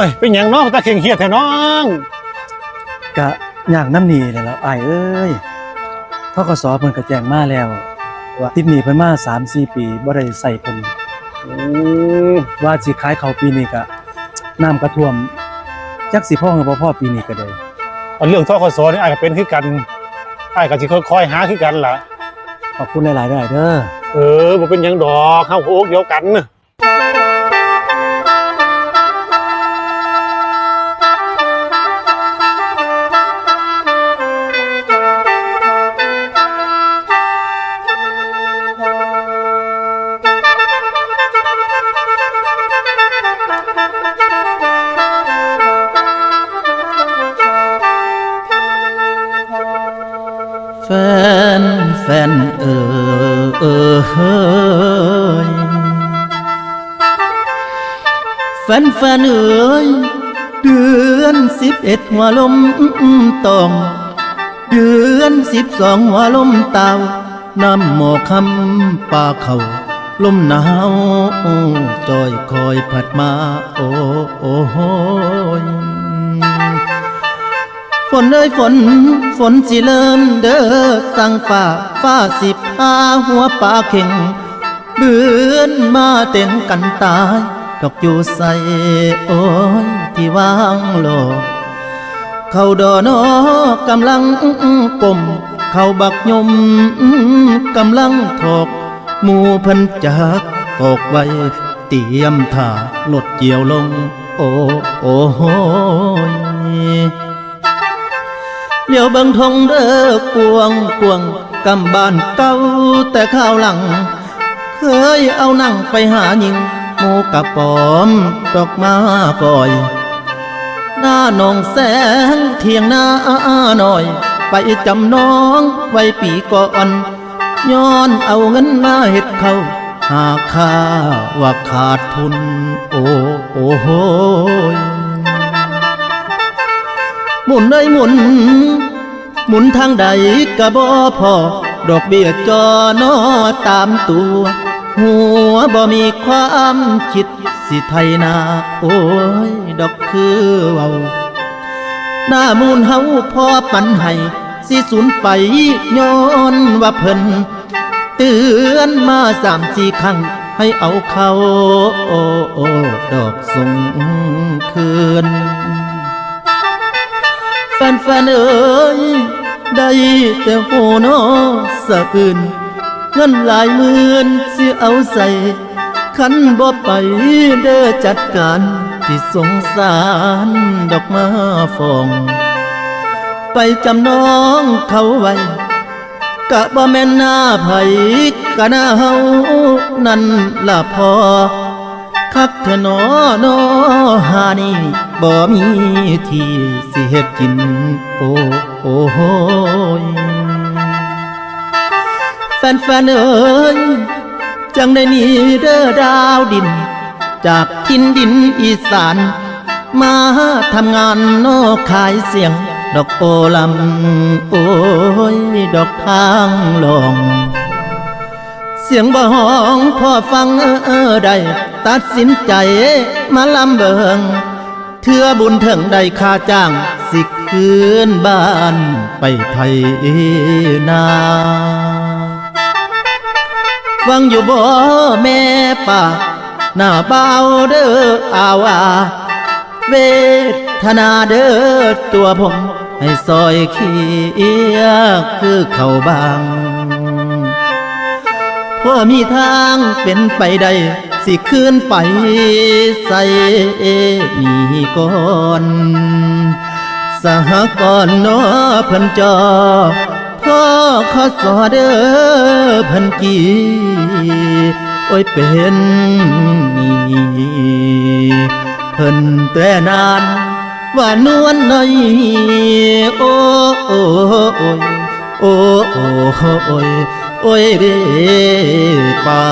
ยเป็นอย่างน้องตาเข่งเฮียดแท้น้องกะอย่างน้ำหนีแหล้วอ้ายเอ้ยธกสเพิ่นก็แจ้งมาแล้วว่าติดหนี้เพิ่นมา 3-4 ปีบ่ได้ใช้เพิ่นว่าสิขายข้าวปีนี้ก็น้ำก็ท่วมจักสิพอหรือบ่พอปีนี้ก็ได้เรื่องทกสนี่อ้ายก็เป็นคือกันอ้ายก็สิค่อยๆหาคือกันล่ะขอบคุณหลายๆเด้อบ่เป็นหยังดอกเฮาโอกเดียวกันแฟนเฮ้ยแฟนเอ๋ยเดือน11หัวลมตองเดือน12หัวลมเตาน้ำหมอกคำป่าเขาลมหนาวจอยคอยผัดมาโอ้โหฝนเอ้ยฝนสิเริ่มเด้อสั่งฟ้าสิพาหัวป่าเข่งเบือนมาเต้นกันตายดอกอยู่ใส่โอ้ยที่วางโลเขาดอนอกำลังกลมเขาบักยมกำลังถอกหมู่เพิ่นจักกอกไว้เตรียมท่ารถเกี่ยวลงโอ้โหเลี้ยวเบิ่งทงเด้อกวงกำบ้านเก่าแต่ข้าวหลังเคยเอานั่งไปหาหญิงหมูกะปอมดอกมาก่อยหน้าหนองแสงเทียงหน้าหน่อยไปจำน้องไว้ปีก่อนย้อนเอาเงินมาเฮ็ดเขาหากข้าว่าขาดทุนโอ้โหหมุนได้หมุนทางใดก็บ่พอดอกเบี้ยจอนอตามตัวหัวบ่มีความคิดสิไทยนาโอ้ยดอกคือเว้าหน้ามูลเฮาพอปันให้สิสูญไปย้อนว่าเพิ่นเตือนมา3-4 ครั้งให้เอาเข้าดอกส่งคืนแฟนเอ๋ยได้แต่โหนอสะอื่นเงินหลายหมื่นสิเอาใส่คันบ่ไปเด้อจัดการที่สงสารดอกมาฟองไปจำน้องเขาไว้กะบ่แม่นหน้าไผกะหน้าเฮานั่นล่ะพอคักแท้นอหานี่บ่มีที่สิเฮ็ดกินโอ้โหแฟนเอ๋ยจังได้หนีเด้อดาวดินจากทินดินอีสานมาทำงานนอกขายเสียงดอกโอลำโอ้ยดอกทางลองเสียงบ่ห้องพ่อฟังได้ตัดสินใจมาลำเบิงเทื่อบุญถึงได้ค่าจ้างสิคืนบ้านไปไทยนาฟังอยู่บ่แม่ป่าหน้าเบาเด้ออาวาเวทนาเด้อตัวผมให้ซอยเคียคือเขาบางพอมีทางเป็นไปได้สิคืนไปใส่นี่ก่อนสหกรณ์น้อเพิ่นจอพ่อขอสอเด้อเพิ่นกี่โอ้ยเป็นนี่เพิ่นแต่นานว่านวลน้อยโอ้โอ้โอ้ยโอ้โอ้โอ้ยโอ้ยเด้ป่า